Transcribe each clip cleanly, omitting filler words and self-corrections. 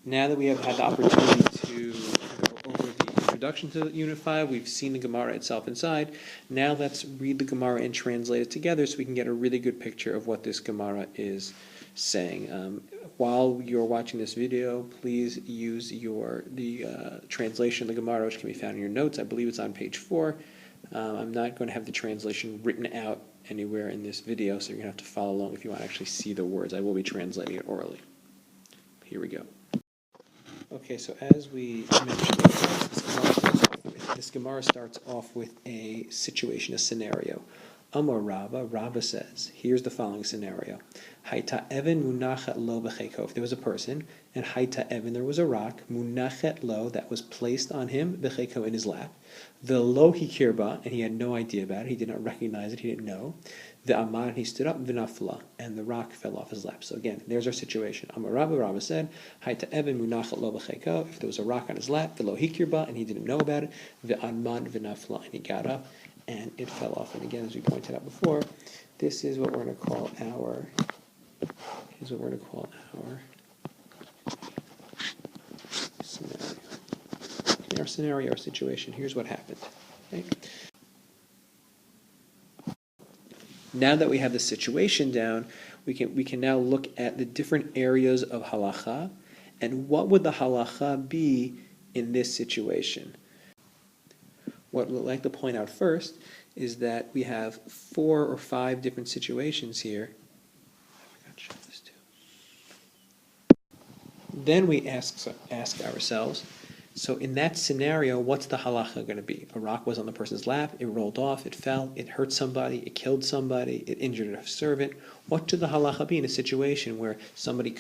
Now that we have had the opportunity to go over the introduction to Unit 5, we've seen the Gemara itself inside. Now let's read the Gemara and translate it together so we can get a really good picture of what this Gemara is saying. While you're watching this video, please use the translation of the Gemara, which can be found in your notes. I believe it's on page 4. I'm not going to have the translation written out anywhere in this video, so you're going to have to follow along if you want to actually see the words. I will be translating it orally. Here we go. Okay, so as we mentioned, this Gemara starts off with a situation, a scenario. Amar Rabba, Rabba says, here's the following scenario. Haita Evan munachet lo b'cheiko. If there was a person, and Haita Evan, there was a rock, munachet lo, that was placed on him, b'cheiko, in his lap. The lo hikirba, and he had no idea about it, he did not recognize it, he didn't know. The amar, and he stood up, v'nafla, and the rock fell off his lap. So again, there's our situation. Amar Rabba, Rabba said, Haita Evan munachet lo b'cheiko. If there was a rock on his lap, the lo hikirba, and he didn't know about it, v'amad v'nafla, and he got up, and it fell off. And again, as we pointed out before, this is what we're going to call our scenario. In our scenario, our situation, here's what happened. Okay? Now that we have the situation down, we can now look at the different areas of halacha, and what would the halacha be in this situation. What we'd like to point out first is that we have 4 or 5 different situations here. I forgot to show this too. Then we ask ourselves, so in that scenario, what's the halacha going to be? A rock was on the person's lap, it rolled off, it fell, it hurt somebody, it killed somebody, it injured a servant. What should the halacha be in a situation where somebody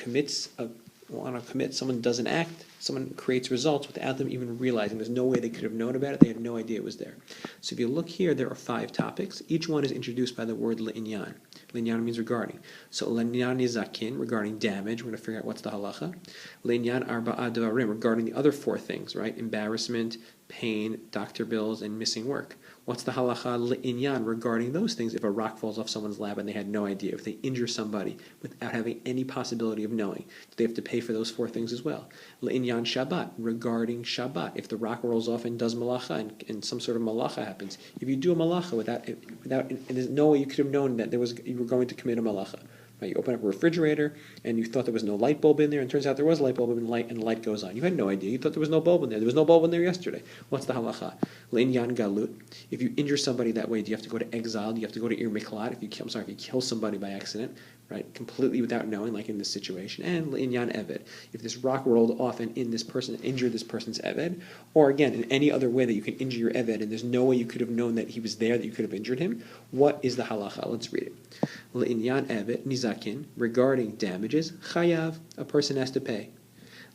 someone does an act, someone creates results without them even realizing? There's no way they could have known about it, they had no idea it was there. So if you look here, there are 5 topics. Each one is introduced by the word le'inyan. Le'inyan means regarding. So le'inyan nizakin, regarding damage, we're going to figure out what's the halacha. Le'inyan arba'a devarim, regarding the other 4 things, right? Embarrassment, pain, doctor bills, and missing work. What's the halacha le'inyan regarding those things? If a rock falls off someone's lap and they had no idea, if they injure somebody without having any possibility of knowing, do they have to pay for those 4 things as well? Le'inyan Shabbat, regarding Shabbat. If the rock rolls off and does malacha and some sort of malacha happens, if you do a malacha without, and there's no way you could have known that you were going to commit a malacha. Right, you open up a refrigerator and you thought there was no light bulb in there, and it turns out there was a light bulb and the light goes on. You had no idea. You thought there was no bulb in there. There was no bulb in there yesterday. What's the halacha? Le'inyan galut. If you injure somebody that way, do you have to go to exile? Do you have to go to ir miklat? If you kill somebody by accident, right, completely without knowing, like in this situation. And le'inyan eved. If this rock rolled off and injured this person's eved, or again in any other way that you can injure your eved, and there's no way you could have known that he was there, that you could have injured him, what is the halacha? Let's read it. Le'inyan eved nizakin, regarding damages, chayav, a person has to pay.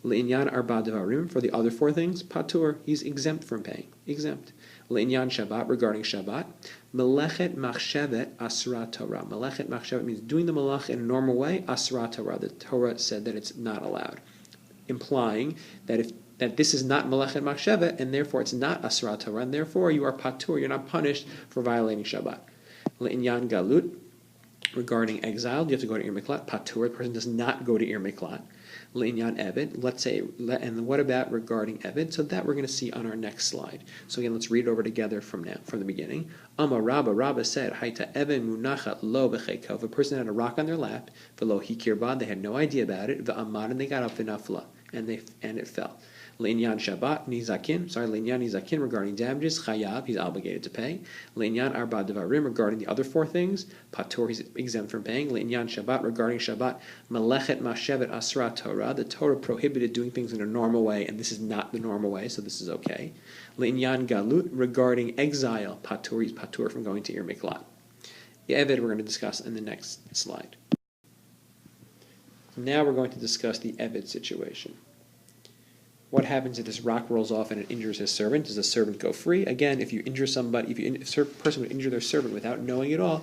Le'inyan arba devarim, for the other 4 things, patur, he's exempt from paying, exempt. Le'inyan Shabbat, regarding Shabbat, melechet machshevet asra Torah. Melechet machshevet means doing the malach in a normal way, asra Torah. The Torah said that it's not allowed, implying that this is not melechet machshevet, and therefore it's not asra Torah, and therefore you are patur, you're not punished for violating Shabbat. Le'inyan galut, regarding exile, you have to go to ir miklat. Patur, the person does not go to ir miklat. Le'inyan eved, let's say, and what about regarding eved? So that we're going to see on our next slide. So again, let's read it over together from the beginning. Amar Rabba, Rabba said, Haita eved munachat lo b'cheiko. If a person had a rock on their lap, v'lo hikirba, they had no idea about it, v'amad, and they got up, v'nafla, and it fell. Le'inyan Shabbat le'inyan nizakin, regarding damages, chayav, he's obligated to pay. Le'inyan arba devarim, regarding the other 4 things, patur, he's exempt from paying. Le'inyan Shabbat, regarding Shabbat, melechet machshevet asra Torah, the Torah prohibited doing things in a normal way, and this is not the normal way, so this is okay. Le'inyan galut, regarding exile, patur, he's patur from going to ir miklat. Eved we're going to discuss in the next slide. Now we're going to discuss the eved situation. What happens if this rock rolls off and it injures his servant? Does the servant go free? Again, if you injure somebody, if a person would injure their servant without knowing it all,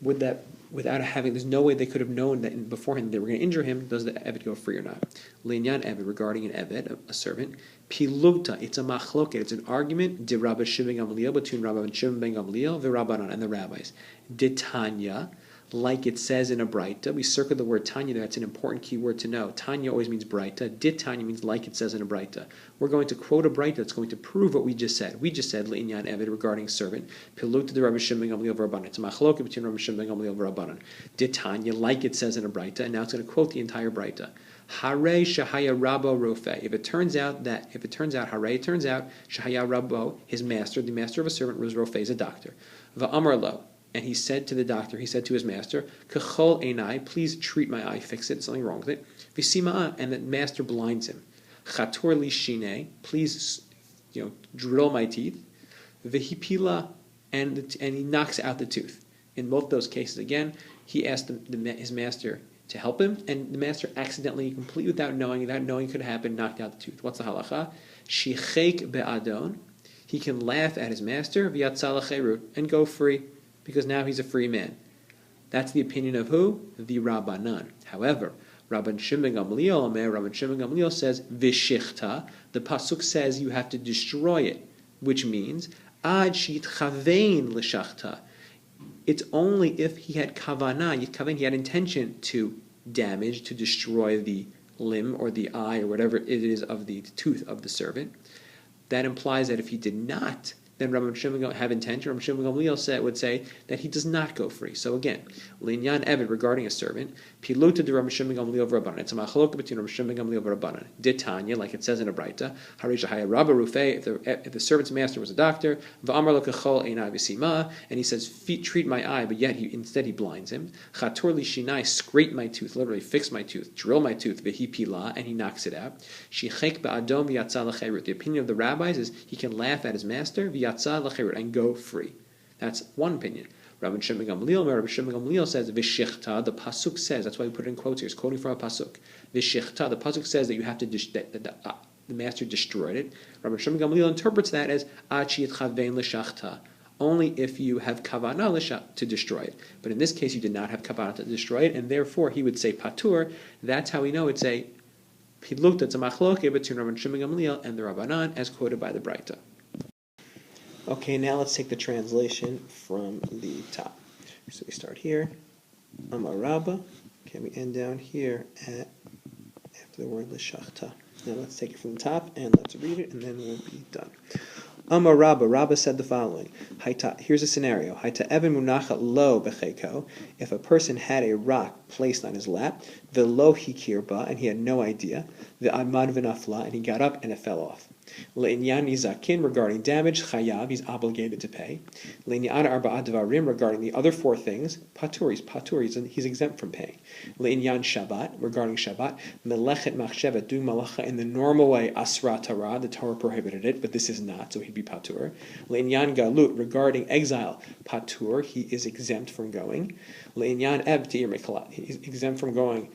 there's no way they could have known that beforehand they were going to injure him, does the eved go free or not? Le'inyan eved, regarding an eved, a servant, pilugta, it's a machloket, it's an argument, de Rabbi Shimon ben Gamliel, between Rabbi Shimon ben Gamliel, the Rabbanan, and the rabbis. De Tanya, like it says in a Braita. We circled the word Tanya there. That's an important key word to know. Tanya always means Braita. Dit Tanya means like it says in a Braita. We're going to quote a Braita that's going to prove what we just said. We just said Le'inyan Eved regarding servant. Piluk to the Rabbi Shimon ben Gamliel v'Rabbanan. It's a machloket between Rabbi Shimon ben Gamliel v'Rabbanan. Dit Tanya, like it says in a Braita, and now it's going to quote the entire Braita. Hare Shahaya Rabbo Rofe. If it turns out, Hare, it turns out, Shahaya Rabbo, his master, the master of a servant, was Rofe, is a doctor. Va'amar lo. And he said to the doctor, he said to his master, Kachol einai, please treat my eye, fix it, something wrong with it. V'sima'a, and the master blinds him. Chator li shine, please, drill my teeth. V'hipila, and he knocks out the tooth. In both those cases, again, he asked his master to help him, and the master accidentally, completely without knowing it could happen, knocked out the tooth. What's the halacha? Shichek be'adon, he can laugh at his master, v'yatzal l'cherut, and go free, because now he's a free man. That's the opinion of who? The Rabbanan. However, Rabban Shimon Gamliel says, Vishichta, the Pasuk says you have to destroy it, which means, Ad shit chavein l'shachta. It's only if he had kavanah, he had intention to damage, to destroy the limb or the eye or whatever it is of the tooth of the servant. That implies that if he did not, then Rabban Shimon have intention. Rabban Shimon Gamliel would say that he does not go free. So again, Linyan Eved regarding a servant, Piluta de Rabban Shimon Gamliel v'Rabbanan. It's a machlokah between Rabban Shimon Gamliel v'Rabbanan. Ditanya, like it says in a Braita, Harisha Haya Rabba Rufei. If the servant's master was a doctor, V'amar lo kachol einai v'sima, and he says, treat my eye, but yet instead he blinds him. Chator li shinai, scrape my tooth, literally fix my tooth, drill my tooth, v'hi pila, and he knocks it out. Shichek ba'adom v'yatzal l'cherut. The opinion of the rabbis is he can laugh at his master, and go free. That's one opinion. Rabban Shimon Gamliel says, Vishichta, the Pasuk says, that's why we put it in quotes here, it's quoting from a Pasuk. Vishichta, the Pasuk says that you have to, the master destroyed it. Rabban Shimon Gamliel interprets that as, Achit chavein l'shachta, only if you have kavanah to destroy it. But in this case, you did not have kavanah to destroy it, and therefore he would say patur. That's how we know it's a pilukta, it's a machloke between Rabban Shimon Gamliel and the Rabbanan, as quoted by the Braita. Okay, now let's take the translation from the top. So we start here, Amar Rabba. Okay, we end down here after the word l'shachta. Now let's take it from the top and let's read it, and then we'll be done. Amar Rabba, Rabba said the following. Here's a scenario. Haita even munacha lo becheko. If a person had a rock placed on his lap, the lo hikirba, and he had no idea, the amad v'nafla, and he got up and it fell off. Le'inyan nizakin, regarding damage, chayav, he's obligated to pay. Le'inyan arba'at dvarim, regarding the other four things, patur, he's exempt from paying. Le'inyan Shabbat, regarding Shabbat, melechet machshevet, doing malacha in the normal way, asra Torah, the Torah prohibited it, but this is not, so he'd be patur. Le'inyan galut, regarding exile, patur, he is exempt from going. Le'inyan eb to irmikalat, he's exempt from going.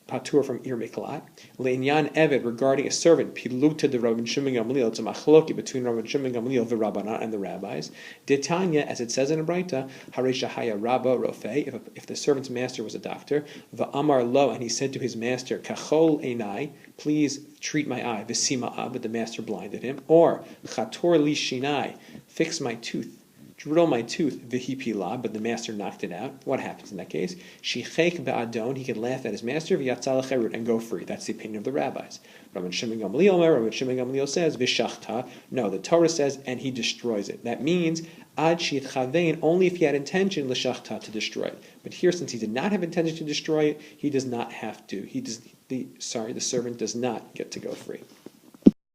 Patur from Ir Miklat. Le'inyan Eved, regarding a servant, Piluta de Rabban Shimon Gamliel, it's a machloki between Rabban Shimon Gamliel, the Rabbanan, and the rabbis. Ditanya, as it says in a Braita, Harisha Haya Rabba Rofe, if the servant's master was a doctor, Va'amar lo, and he said to his master, Kachol einai, please treat my eye, V'sima'a, but the master blinded him. Or, Chator li shinai, fix my tooth. Drill my tooth, v'hipila, but the master knocked it out. What happens in that case? Shichek be'adon, he can laugh at his master, v'yatzal l'cherut, and go free. That's the opinion of the rabbis. Rabban Shimon Gamliel says, v'shachta, no, the Torah says, and he destroys it. That means, ad shit chavein, only if he had intention, l'shachta, to destroy it. But here, since he did not have intention to destroy it, he does not have to. The servant does not get to go free.